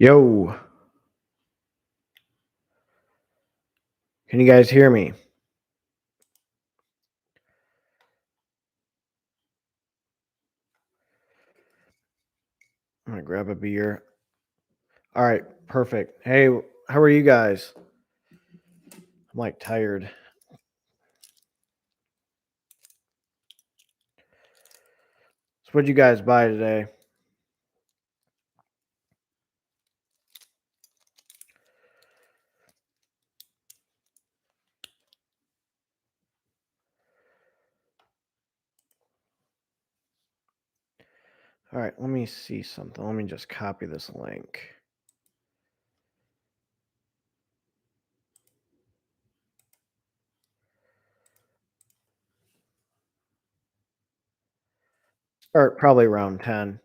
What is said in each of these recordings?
Yo, can you guys hear me? I'm gonna grab a beer. All right, perfect. Hey, how are you guys? I'm like tired. So what'd you guys buy today? All right, let me see something. Let me just copy this link. Start probably around 10.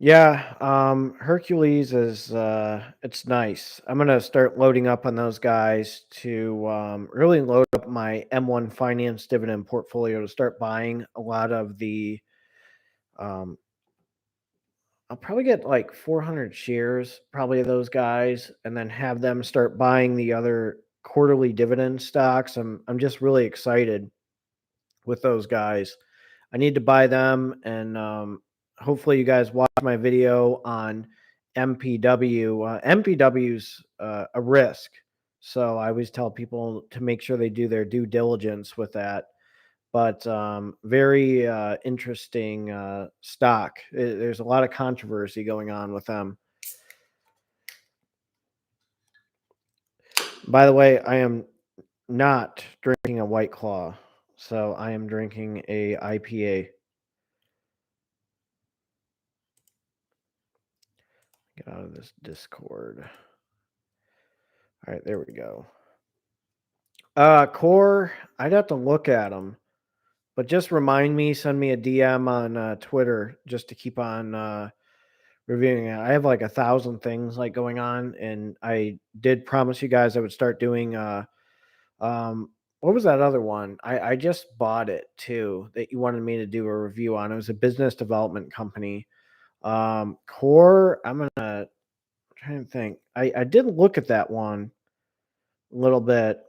Yeah, Hercules is it's nice. I'm gonna start loading up on those guys to really load up my M1 Finance dividend portfolio to start buying a lot of the um, I'll probably get like 400 shares, probably of those guys, and then have them start buying the other quarterly dividend stocks. I'm just really excited with those guys. I need to buy them, and hopefully you guys watch my video on MPW. MPW's a risk, so I always tell people to make sure they do their due diligence with that. But very interesting stock. There's a lot of controversy going on with them. By the way, I am not drinking a White Claw, so I am drinking a IPA. Get out of this Discord. All right, there we go. Core, I'd have to look at them, but just remind me, send me a DM on Twitter just to keep on reviewing it. I have like 1,000 things like going on, and I did promise you guys I would start doing what was that other one? I just bought it too that you wanted me to do a review on. It was a business development company. Core, I'm trying to think. I did look at that one a little bit.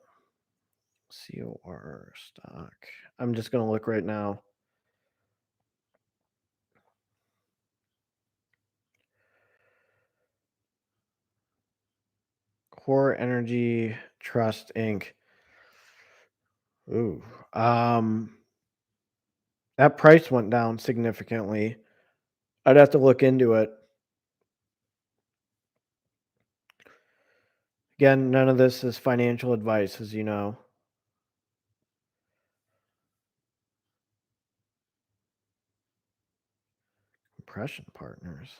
COR stock. I'm just gonna look right now. Core Energy Trust Inc. Ooh. That price went down significantly. I'd have to look into it. Again, none of this is financial advice, as you know. Compression partners.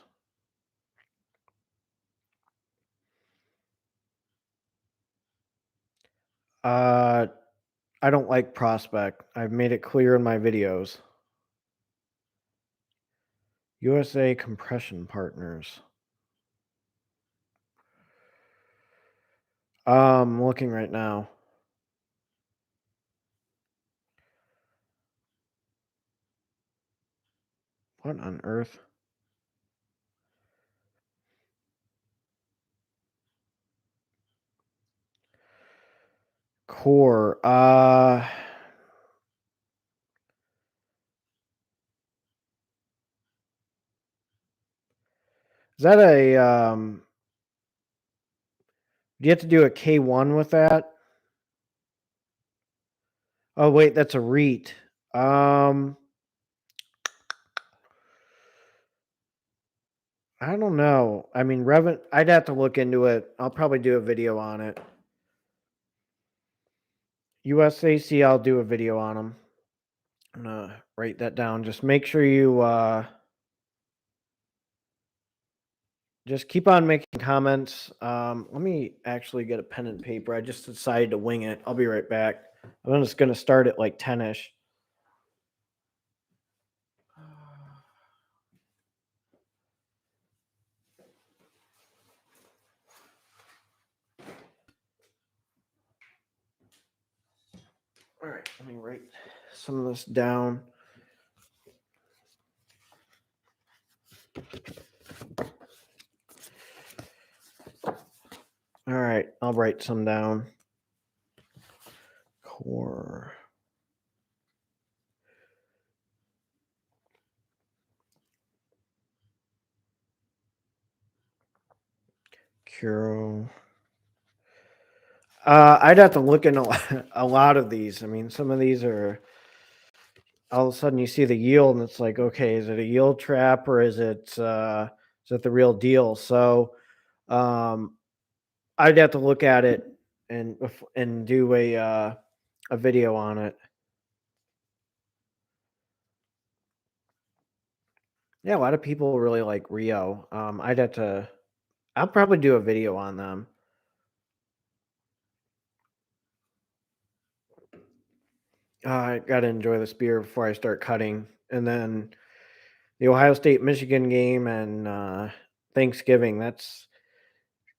I don't like Prospect. I've made it clear in my videos. USA Compression Partners. I'm looking right now. What on earth? Core. Is that a do you have to do a K1 with that? Oh wait, that's a REIT. I don't know. I mean, I'd have to look into it. I'll probably do a video on it. USAC, I'll do a video on them. I'm gonna write that down. Just make sure you just keep on making comments. Let me actually get a pen and paper. I just decided to wing it. I'll be right back. I'm just going to start at like 10ish. All right, let me write some of this down. All right, I'll write some down. Core. Curo. I'd have to look in a lot of these. I mean, some of these are all of a sudden you see the yield and it's like, okay, is it a yield trap or is it the real deal? So I'd have to look at it and do a video on it. Yeah, a lot of people really like Rio. I'll probably do a video on them. I gotta enjoy this beer before I start cutting, and then the Ohio State Michigan game and Thanksgiving. That's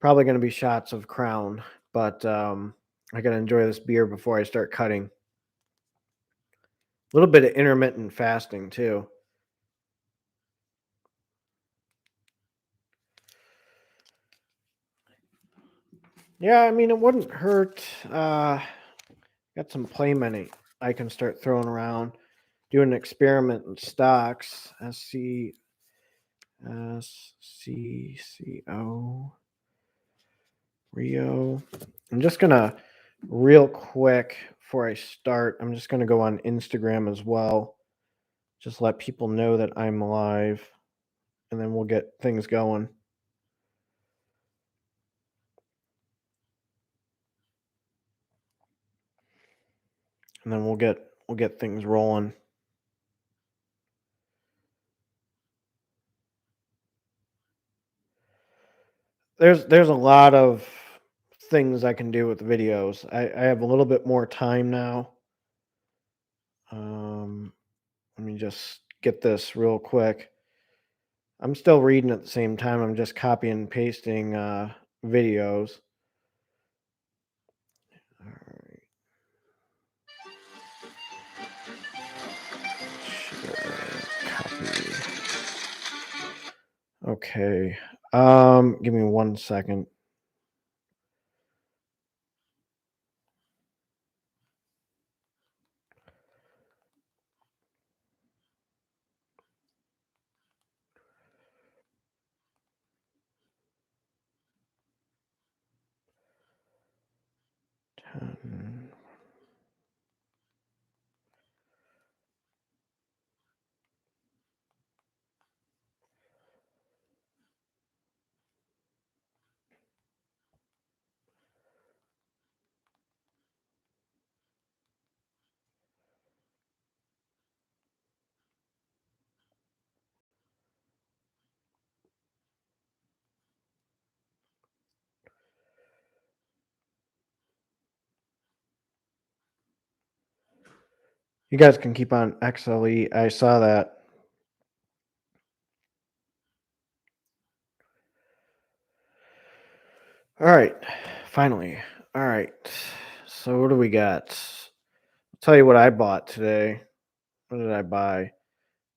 probably going to be shots of Crown, but I got to enjoy this beer before I start cutting. A little bit of intermittent fasting too. Yeah, I mean, it wouldn't hurt. Got some play money I can start throwing around. Do an experiment in stocks. SCCO. Rio. I'm just going to, real quick, before I start, I'm just going to go on Instagram as well. Just let people know that I'm live, and then we'll get things going. And then we'll get things rolling. There's a lot of things I can do with videos. I have a little bit more time now. Let me just get this real quick. I'm still reading at the same time. I'm just copying and pasting videos. All right. Copy. Okay. Give me 1 second. You guys can keep on XLE. I saw that. All right. Finally. All right. So what do we got? I'll tell you what I bought today. What did I buy?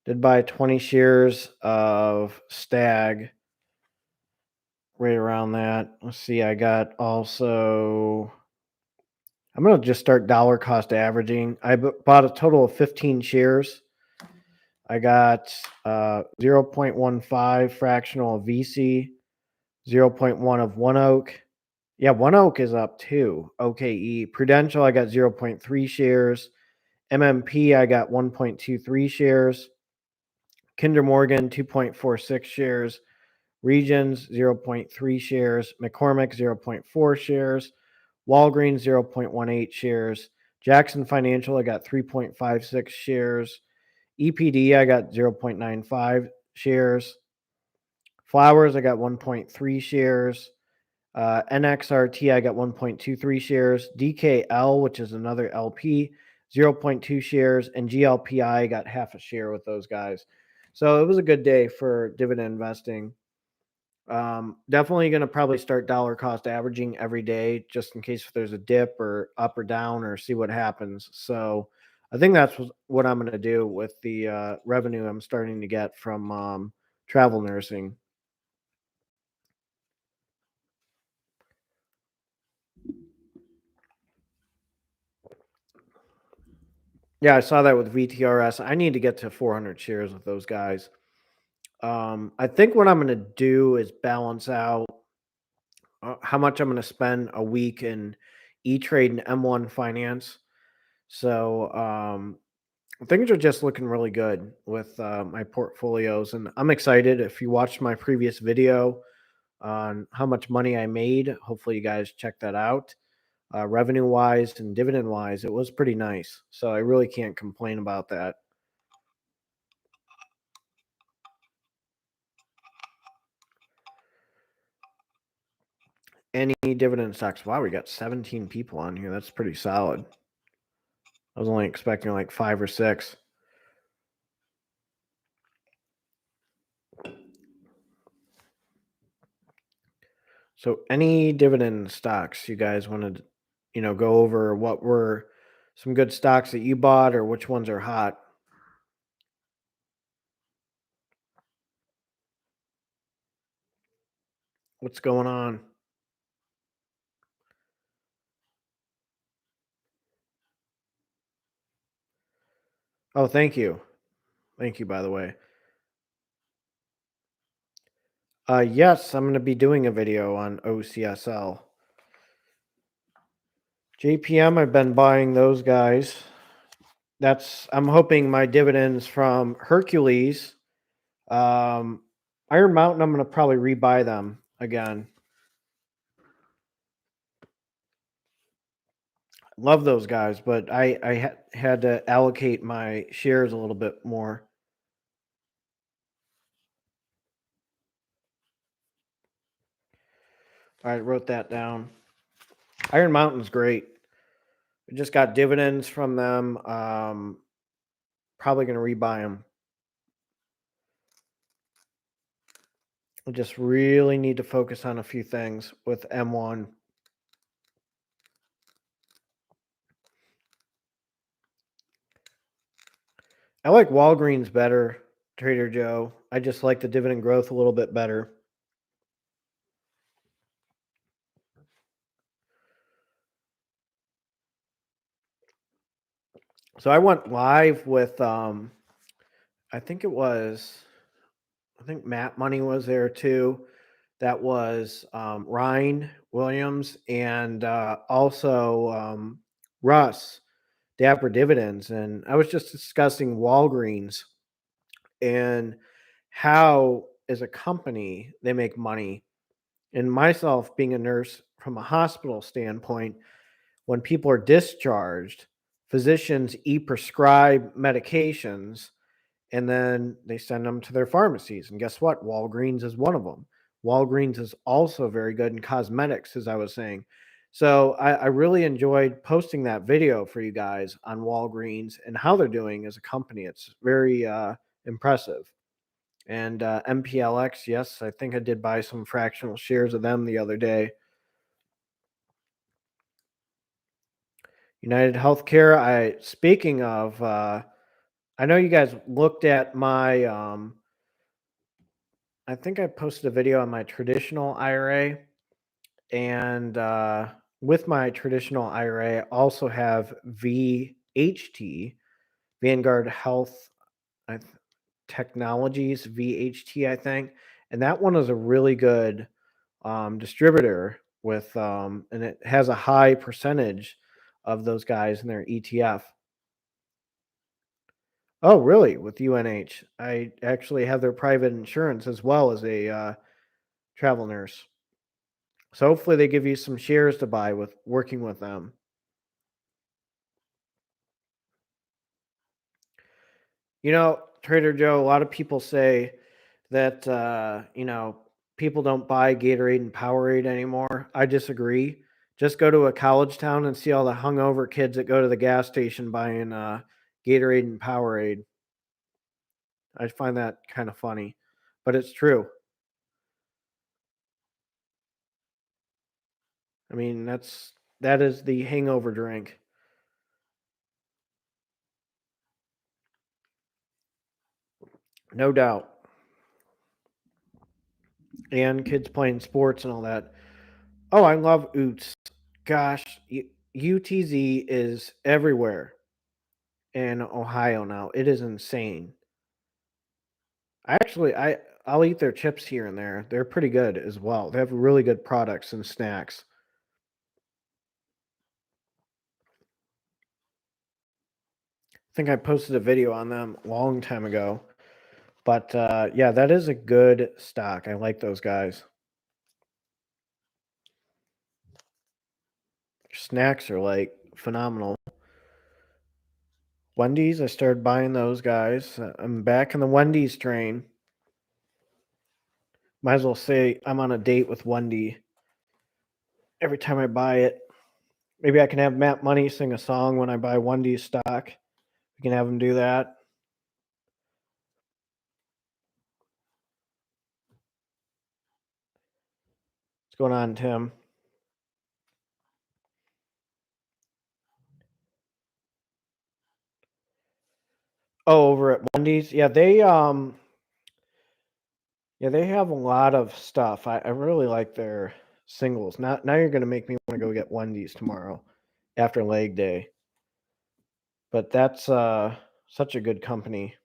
Did buy 20 shares of Stag. Right around that. Let's see. I got also. I'm going to just start dollar cost averaging. I bought a total of 15 shares. I got 0.15 fractional of VC, 0.1 of One Oak. Yeah, One Oak is up too. OKE. Prudential, I got 0.3 shares. MMP, I got 1.23 shares. Kinder Morgan, 2.46 shares. Regions, 0.3 shares. McCormick, 0.4 shares. Walgreens, 0.18 shares. Jackson Financial, I got 3.56 shares. EPD, I got 0.95 shares. Flowers, I got 1.3 shares. NXRT, I got 1.23 shares. DKL, which is another LP, 0.2 shares. And GLPI got half a share with those guys. So it was a good day for dividend investing. Definitely going to probably start dollar cost averaging every day just in case if there's a dip or up or down or see what happens. So I think that's what I'm going to do with the revenue I'm starting to get from travel nursing. Yeah, I saw that with VTRS. I need to get to 400 shares with those guys. I think what I'm going to do is balance out how much I'm going to spend a week in E-Trade and M1 Finance. So things are just looking really good with my portfolios, and I'm excited. If you watched my previous video on how much money I made, hopefully you guys check that out. Revenue wise and dividend wise, it was pretty nice. So I really can't complain about that. Any dividend stocks? Wow, we got 17 people on here. That's pretty solid. I was only expecting like 5 or 6. So any dividend stocks you guys want to, go over what were some good stocks that you bought or which ones are hot? What's going on? Oh, thank you. Thank you, by the way. Yes, I'm going to be doing a video on OCSL. JPM, I've been buying those guys. I'm hoping my dividends from Hercules. Iron Mountain, I'm going to probably rebuy them again. Love those guys, but I had to allocate my shares a little bit more. I wrote that down. Iron Mountain's great. I just got dividends from them. Probably going to rebuy them. I just really need to focus on a few things with M1. I like Walgreens better, Trader Joe. I just like the dividend growth a little bit better. So I went live with I think Matt Money was there too. That was Ryan Williams and also Russ Dapper Dividends. And I was just discussing Walgreens and how, as a company, they make money. And myself, being a nurse from a hospital standpoint, when people are discharged, physicians e-prescribe medications and then they send them to their pharmacies. And guess what? Walgreens is one of them. Walgreens is also very good in cosmetics, as I was saying. So I really enjoyed posting that video for you guys on Walgreens and how they're doing as a company. It's very impressive. And MPLX, yes, I think I did buy some fractional shares of them the other day. United Healthcare. Speaking of, I know you guys looked at my. I think I posted a video on my traditional IRA, and with my traditional IRA, I also have VHT, Vanguard Health Technologies, VHT, I think, and that one is a really good distributor with, and it has a high percentage of those guys in their ETF. Oh, really? With UNH, I actually have their private insurance as well as a travel nurse. So hopefully they give you some shares to buy with working with them. Trader Joe, a lot of people say that people don't buy Gatorade and Powerade anymore. I disagree. Just go to a college town and see all the hungover kids that go to the gas station buying Gatorade and Powerade. I find that kind of funny, but it's true. I mean, that is the hangover drink. No doubt. And kids playing sports and all that. Oh, I love Oots. Gosh, UTZ is everywhere in Ohio now. It is insane. I'll eat their chips here and there. They're pretty good as well. They have really good products and snacks. I think I posted a video on them a long time ago. But yeah, that is a good stock. I like those guys. Snacks are like phenomenal. Wendy's, I started buying those guys. I'm back in the Wendy's train. Might as well say I'm on a date with Wendy every time I buy it. Maybe I can have Matt Money sing a song when I buy Wendy's stock. We can have him do that. What's going on, Tim? Oh, over at Wendy's. Yeah, they have a lot of stuff. I really like their singles. Now you're gonna make me want to go get Wendy's tomorrow after leg day. But that's such a good company.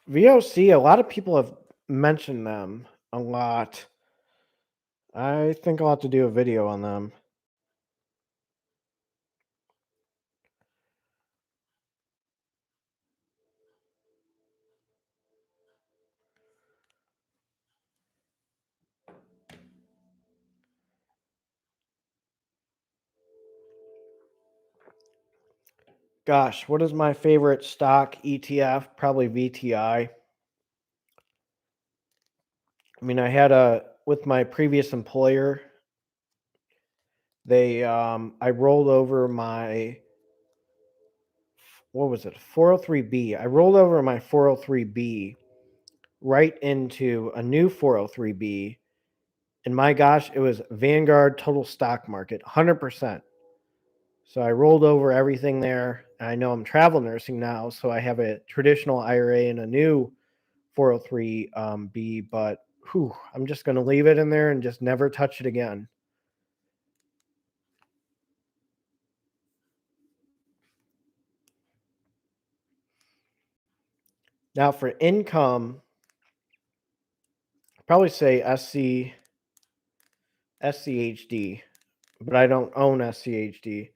VOC, a lot of people have mentioned them a lot. I think I'll have to do a video on them. Gosh, what is my favorite stock ETF? Probably VTI. I mean, with my previous employer, I rolled over my, what was it, 403B. I rolled over my 403B right into a new 403B. And my gosh, it was Vanguard Total Stock Market, 100%. So I rolled over everything there. I know I'm travel nursing now, so I have a traditional IRA and a new 403B, but I'm just going to leave it in there and just never touch it again. Now for income, I'd probably say SCHD, but I don't own SCHD.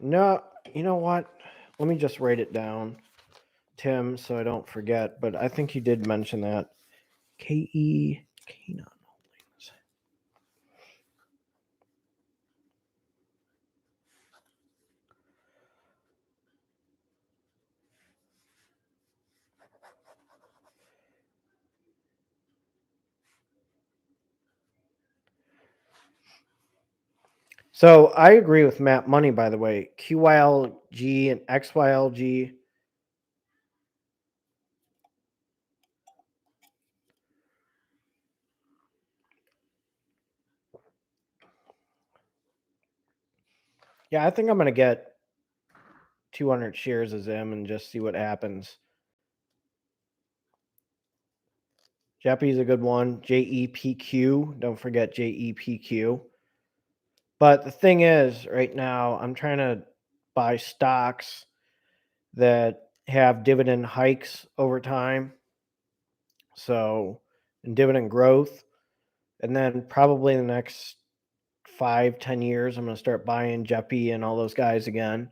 No, you know what? Let me just write it down, Tim, so I don't forget. But I think you did mention that. KE Canaan Holdings. So I agree with Matt Money, by the way. QYLG and XYLG. Yeah, I think I'm going to get 200 shares of them and just see what happens. Jeppy's a good one. JEPQ. Don't forget JEPQ. But the thing is, right now, I'm trying to buy stocks that have dividend hikes over time. So, and dividend growth. And then probably in the next 5-10 years, I'm going to start buying Jeppy and all those guys again.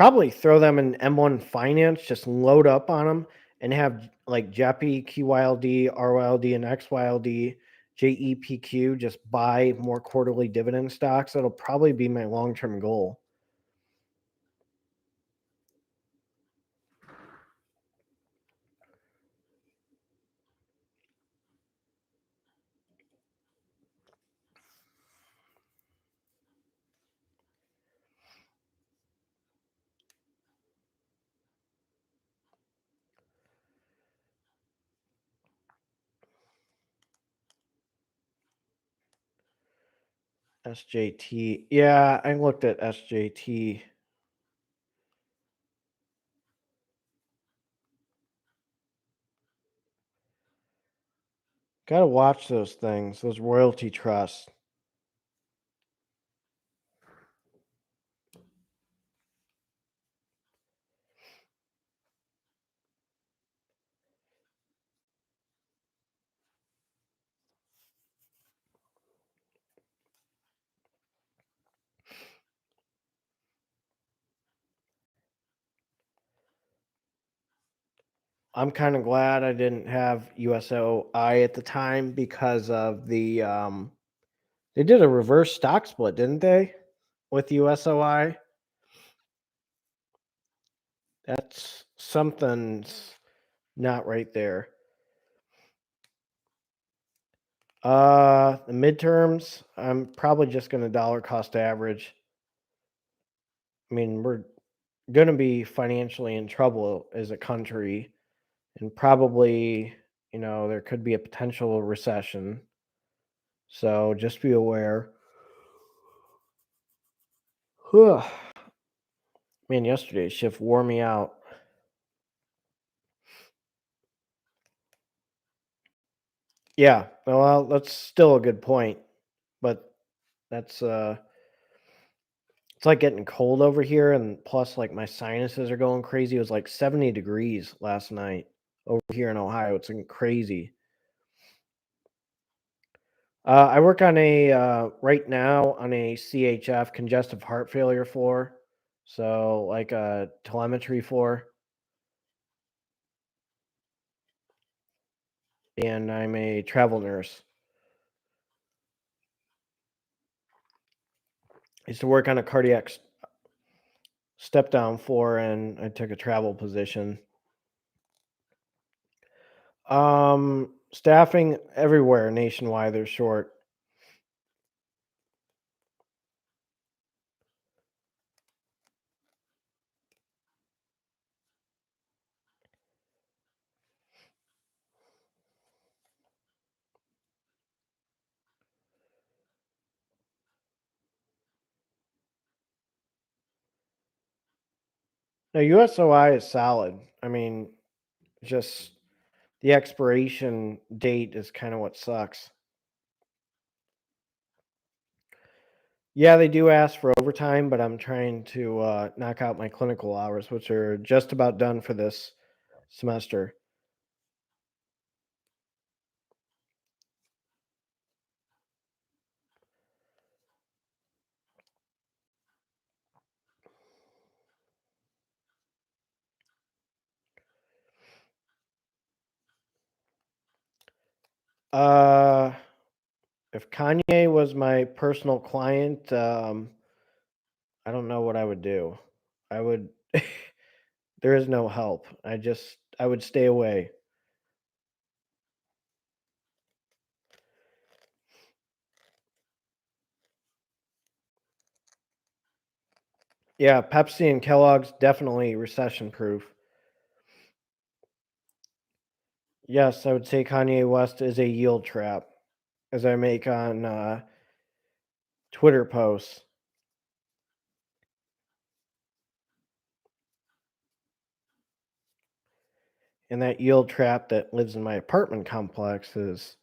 Probably throw them in M1 Finance, just load up on them and have like JEPI, QYLD, RYLD, and XYLD, JEPQ, just buy more quarterly dividend stocks. That'll probably be my long-term goal. SJT. Yeah, I looked at SJT. Gotta watch those things, those royalty trusts. I'm kind of glad I didn't have USOI at the time because of the they did a reverse stock split, didn't they? With USOI. That's something's not right there. The midterms, I'm probably just going to dollar cost average. I mean, we're going to be financially in trouble as a country, and probably, there could be a potential recession. So just be aware. Whew. Man, yesterday's shift wore me out. Yeah, well, that's still a good point, but that's it's like getting cold over here, and plus, like, my sinuses are going crazy. It was like 70 degrees last night over here in Ohio. It's crazy. I work on a right now on a CHF, congestive heart failure floor, so like a telemetry floor, and I'm a travel nurse. I used to work on a cardiac step down floor, and I took a travel position. Staffing everywhere nationwide, they're short. Now, USOI is solid. I mean, just the expiration date is kind of what sucks. Yeah, they do ask for overtime, but I'm trying to knock out my clinical hours, which are just about done for this semester. Uh, if Kanye was my personal client, I don't know what I would do. I would, there is no help. I would stay away. Yeah, Pepsi and Kellogg's definitely recession proof. Yes, I would say Kanye West is a yield trap, as I make on Twitter posts. And that yield trap that lives in my apartment complex is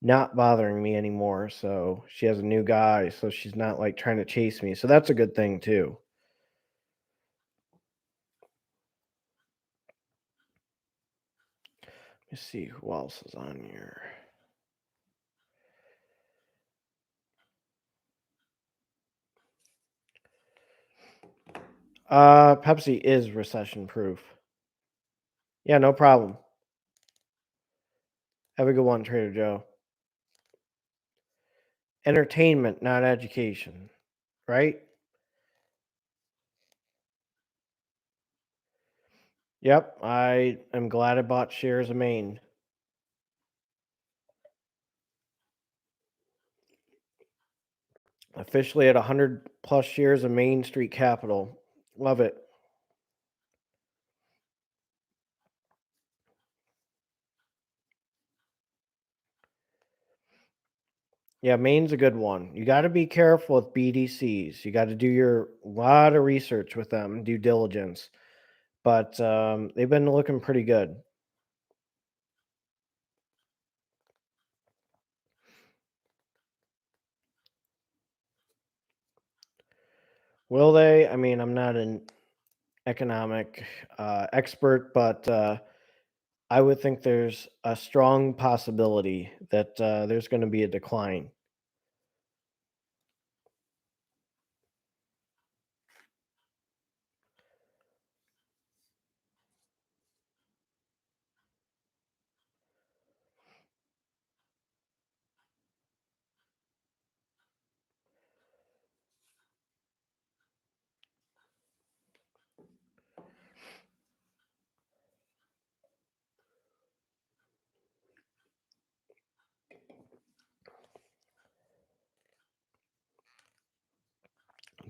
not bothering me anymore. So she has a new guy, so she's not like trying to chase me. So that's a good thing too. Let me see who else is on here. Pepsi is recession proof. Yeah, no problem. Have a good one, Trader Joe. Entertainment, not education, right? Yep, I am glad I bought shares of Maine. Officially at 100 plus shares of Main Street Capital. Love it. Yeah, Maine's a good one. You got to be careful with BDCs. You got to do your lot of research with them, due diligence. But they've been looking pretty good. Will they? I mean, I'm not an economic expert, but I would think there's a strong possibility that there's going to be a decline.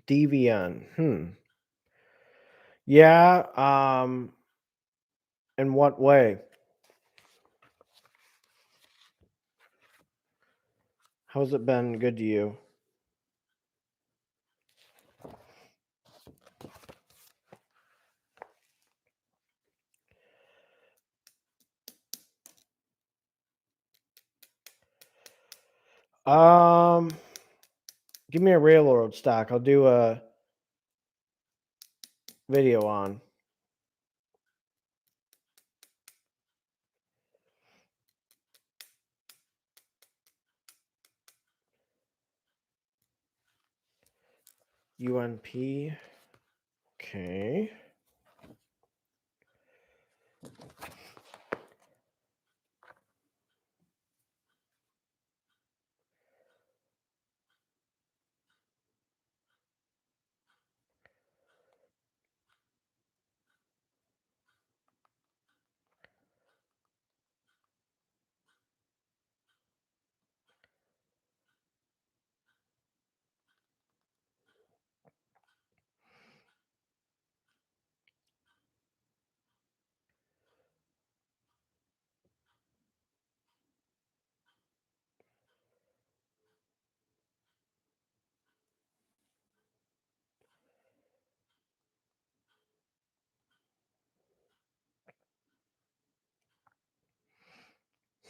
DVN. Yeah. In what way? How's it been good to you? Give me a railroad stock. I'll do a video on. UNP. Okay.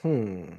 Hmm.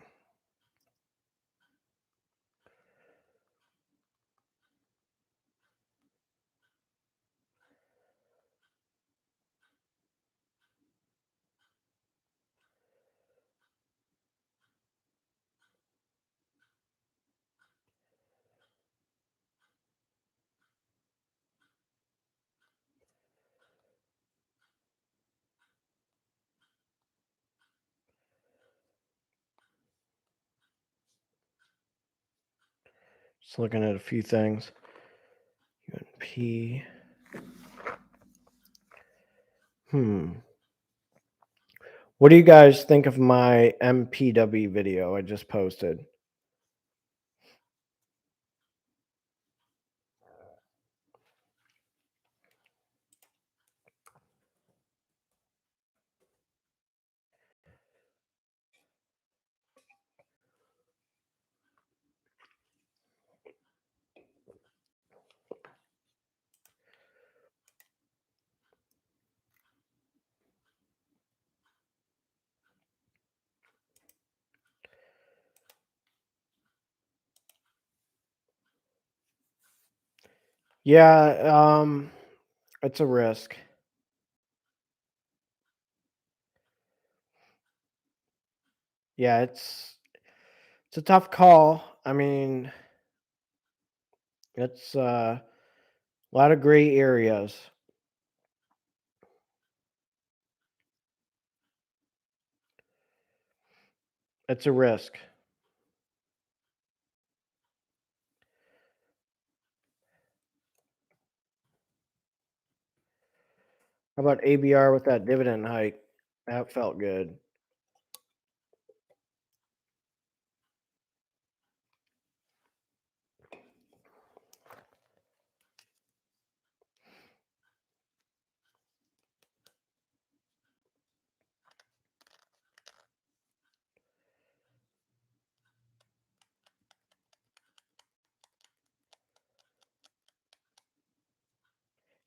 Just looking at a few things. UNP. What do you guys think of my MPW video I just posted? Yeah, it's a risk. Yeah, it's a tough call. I mean, it's a lot of gray areas. It's a risk. How about ABR with that dividend hike? That felt good.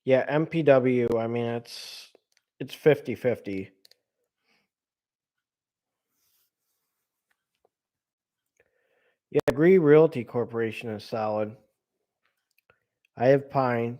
Yeah, MPW, I mean, it's 50-50. Yeah, Agree Realty Corporation is solid. I have Pine.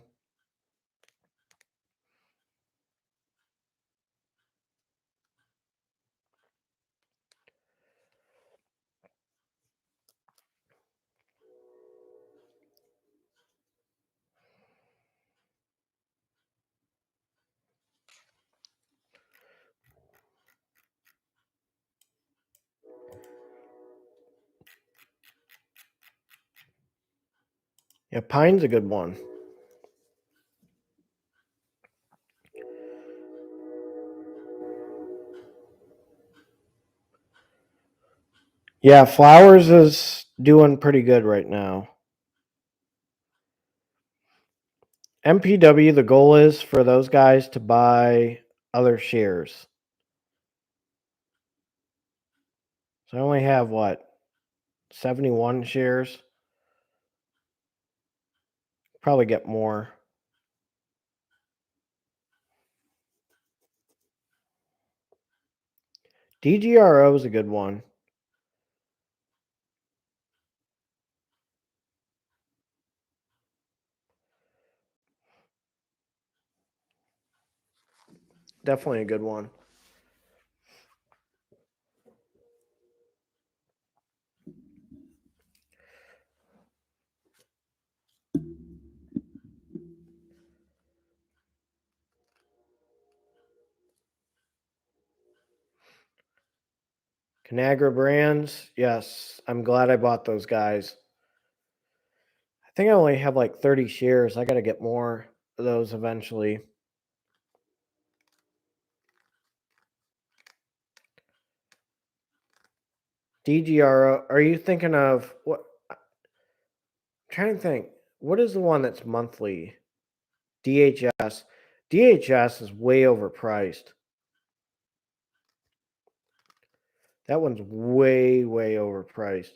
Yeah, Pine's a good one. Yeah, Flowers is doing pretty good right now. MPW, the goal is for those guys to buy other shares. So I only have, 71 shares? Probably get more. DGRO is a good one. Definitely a good one. Conagra Brands, yes, I'm glad I bought those guys. I think I only have like 30 shares. I got to get more of those eventually. DGRO, are you thinking of what? I'm trying to think. What is the one that's monthly? DHS. DHS is way overpriced. That one's way, way overpriced.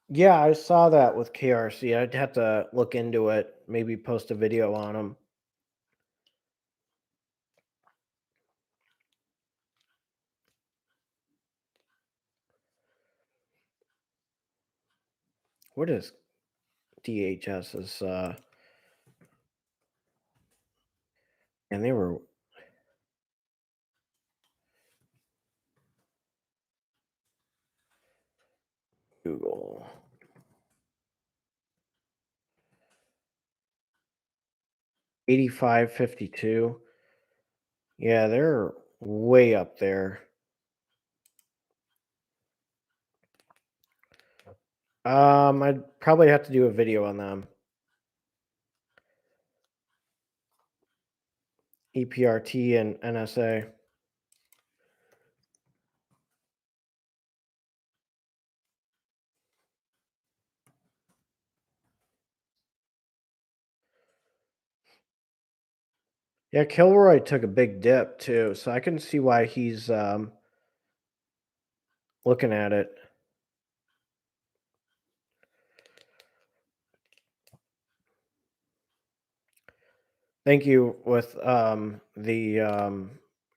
Yeah, I saw that with KRC. I'd have to look into it, maybe post a video on them. What is DHS's? And they were Google. $85.52. Yeah, they're way up there. I'd probably have to do a video on them. EPRT and NSA. Yeah, Kilroy took a big dip too, so I can see why he's looking at it. Thank you with the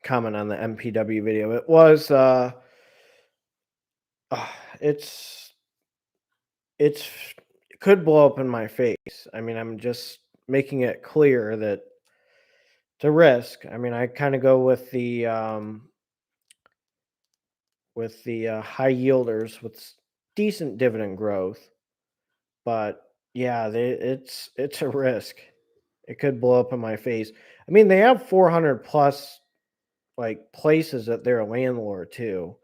comment on the MPW video. It was it's it could blow up in my face. I mean, I'm just making it clear that it's a risk. I mean, I kind of go with the high yielders with decent dividend growth, but Yeah, it's a risk. It could blow up in my face. I mean, they have 400 plus like places that they're a landlord too.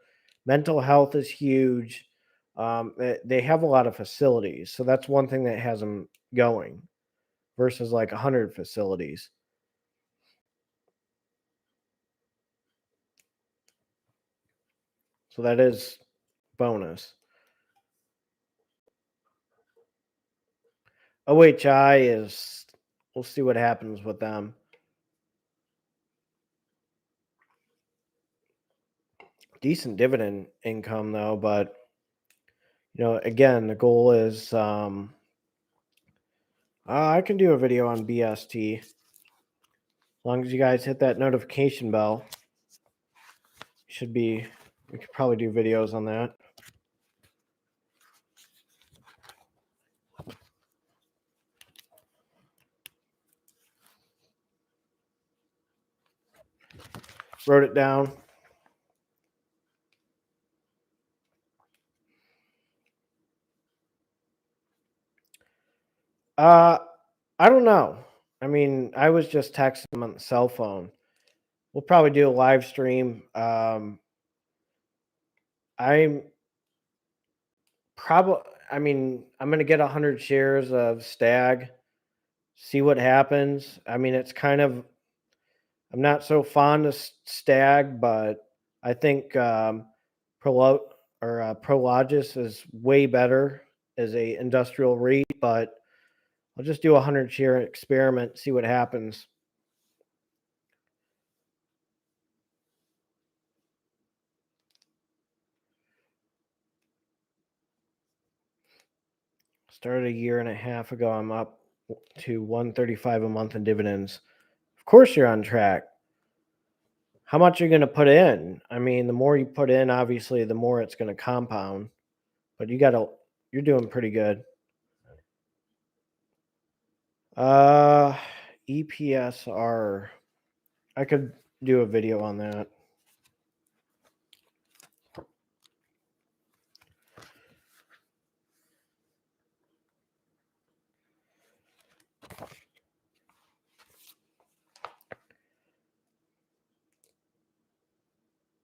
Mental health is huge. They have a lot of facilities, so that's one thing that has them going versus like 100 facilities. So that is bonus. OHI is, we'll see what happens with them. Decent dividend income though, but again, the goal is I can do a video on BST as long as you guys hit that notification bell. We could probably do videos on that. Wrote it down. I don't know. I mean, I was just texting him on the cell phone. We'll probably do a live stream. I'm probably, I'm going to get 100 shares of Stag, see what happens. I mean, it's kind of, I'm not so fond of Stag, but I think Prologis is way better as a industrial REIT, but I'll just do a 100 share experiment, see what happens. Started a year and a half ago. I'm up to 135 a month in dividends. Of course you're on track. How much are you going to put in? I mean, the more you put in, obviously, the more it's going to compound. But you're doing pretty good. EPSR. I could do a video on that.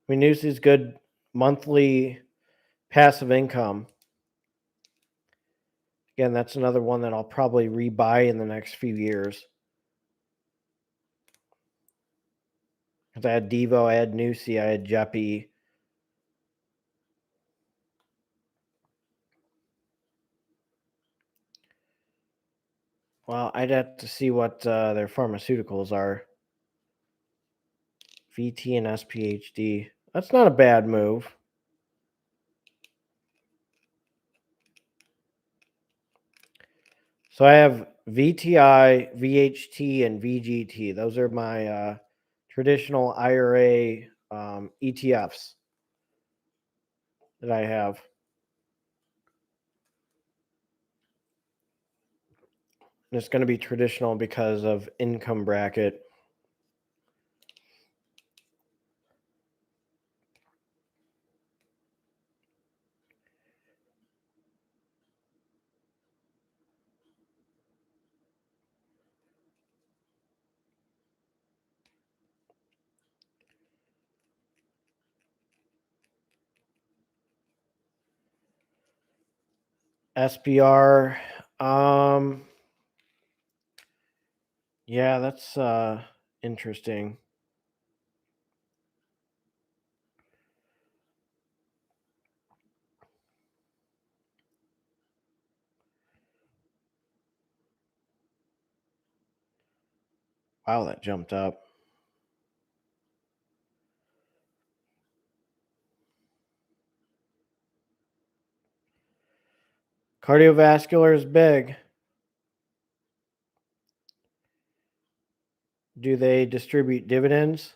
I mean, news is good monthly passive income. Again, that's another one that I'll probably rebuy in the next few years. Because I had Devo, I had Nusi, I had Jeppy. Well, I'd have to see what their pharmaceuticals are. VT and SPHD. That's not a bad move. So I have VTI, VHT, and VGT. Those are my traditional IRA ETFs that I have. And it's going to be traditional because of income bracket. SPR. Yeah, that's interesting. Wow, that jumped up. Cardiovascular is big. Do they distribute dividends?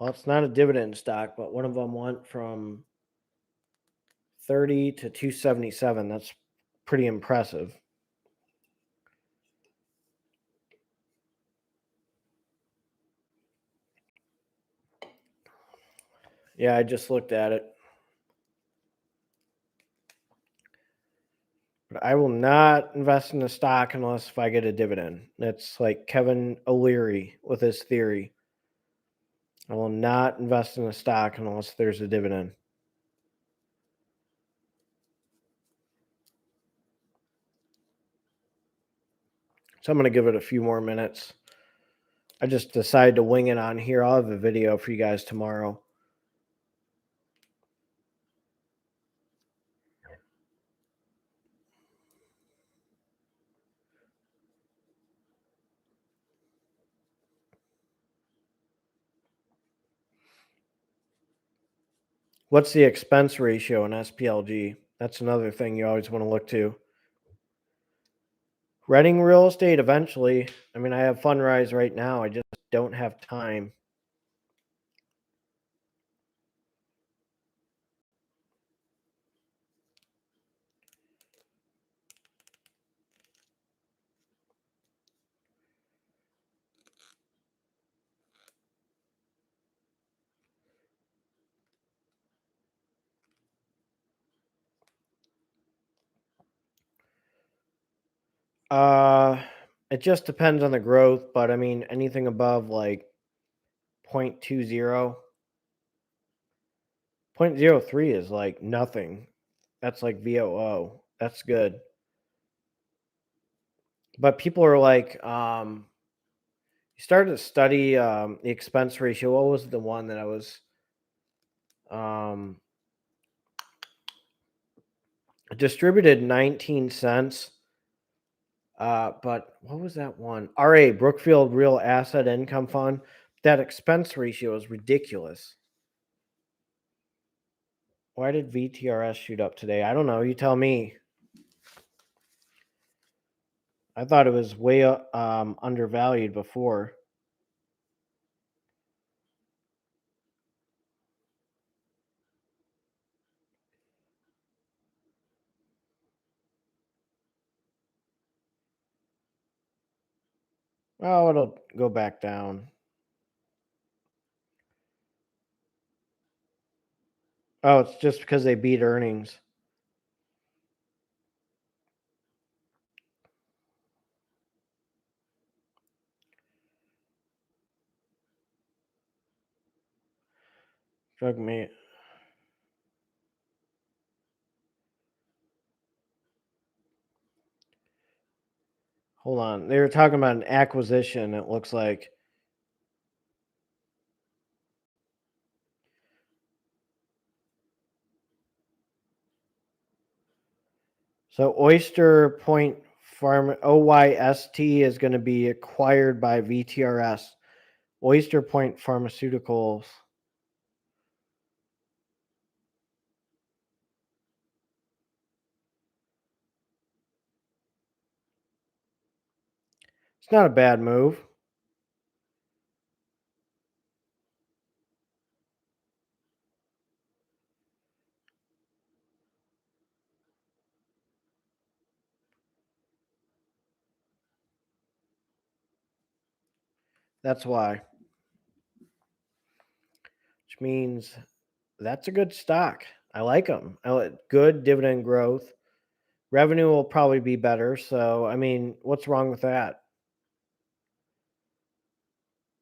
Well, it's not a dividend stock, but one of them went from 30 to 277. That's pretty impressive. Yeah, I just looked at it. But I will not invest in a stock unless if I get a dividend. That's like Kevin O'Leary with his theory. I will not invest in a stock unless there's a dividend. So I'm going to give it a few more minutes. I just decided to wing it on here. I'll have a video for you guys tomorrow. What's the expense ratio in SPLG? That's another thing you always want to look to. Renting real estate eventually. I mean, I have Fundrise right now. I just don't have time. It just depends on the growth, but I mean, anything above like 0.20, 0.03 is like nothing. That's like VOO. That's good. But people are like, you started to study the expense ratio. What was the one that I was distributed 19 cents? But what was that one? RA, Brookfield Real Asset Income Fund. That expense ratio is ridiculous. Why did VTRS shoot up today? I don't know. You tell me. I thought it was way undervalued before. Oh, it'll go back down. Oh, it's just because they beat earnings. Drug me. Hold on. They were talking about an acquisition, it looks like. So Oyster Point Farm OYST is going to be acquired by VTRS. Oyster Point Pharmaceuticals. It's not a bad move. That's why. Which means that's a good stock. I like them. I like good dividend growth. Revenue will probably be better. So, I mean, what's wrong with that?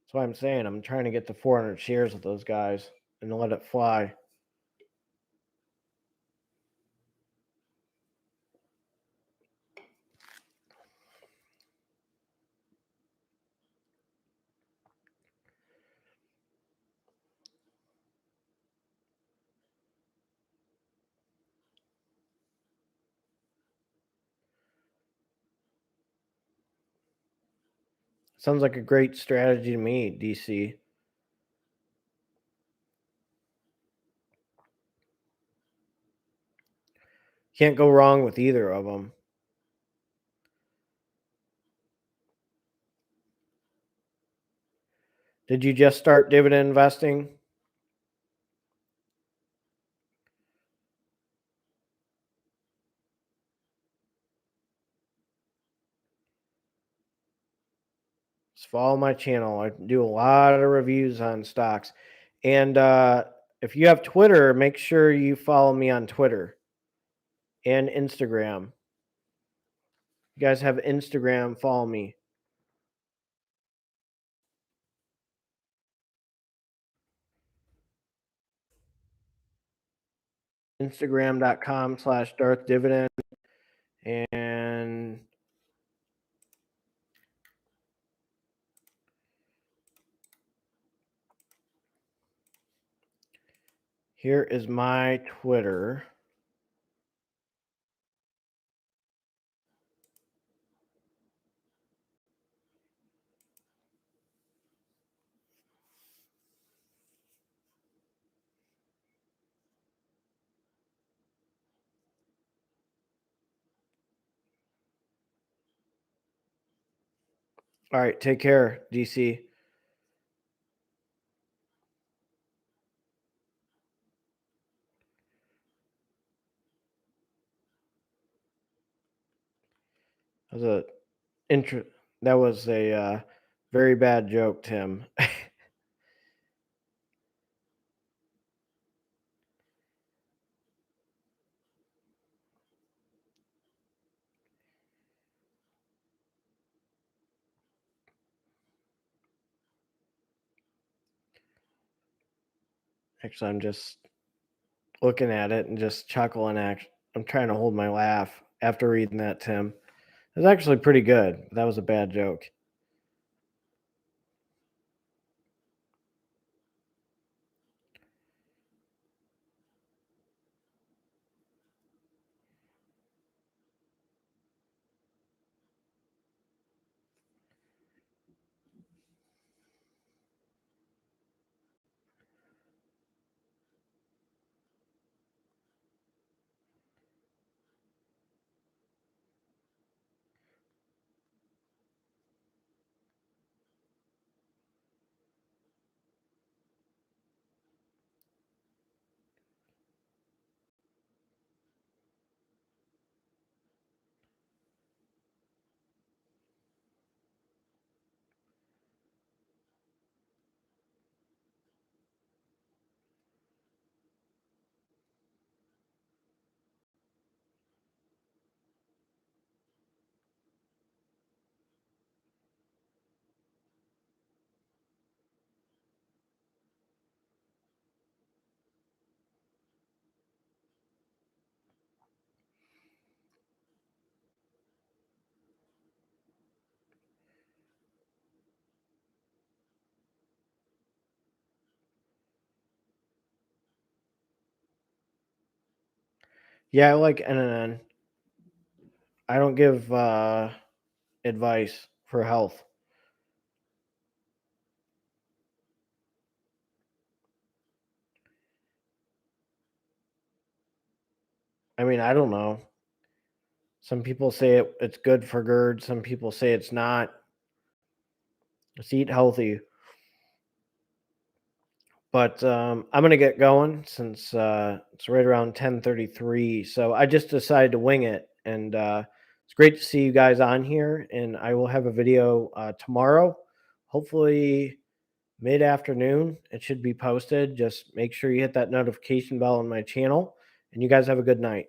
That's why I'm saying I'm trying to get to 400 shares of those guys and let it fly. Sounds like a great strategy to me, DC. Can't go wrong with either of them. Did you just start dividend investing? Just follow my channel. I do a lot of reviews on stocks. And if you have Twitter, make sure you follow me on Twitter and Instagram. You guys have Instagram, follow me. Instagram.com/DarthDividend. And here is my Twitter. All right, take care, DC. That was a very bad joke, Tim. Actually, I'm just looking at it and just chuckling. I'm trying to hold my laugh after reading that, Tim. It was actually pretty good. That was a bad joke. Yeah, I like NNN. I don't give advice for health. I mean, I don't know. Some people say it's good for GERD. Some people say it's not. Just eat healthy. But I'm gonna get going since it's right around 10:33. So I just decided to wing it, and it's great to see you guys on here. And I will have a video tomorrow, hopefully mid-afternoon. It should be posted. Just make sure you hit that notification bell on my channel. And you guys have a good night.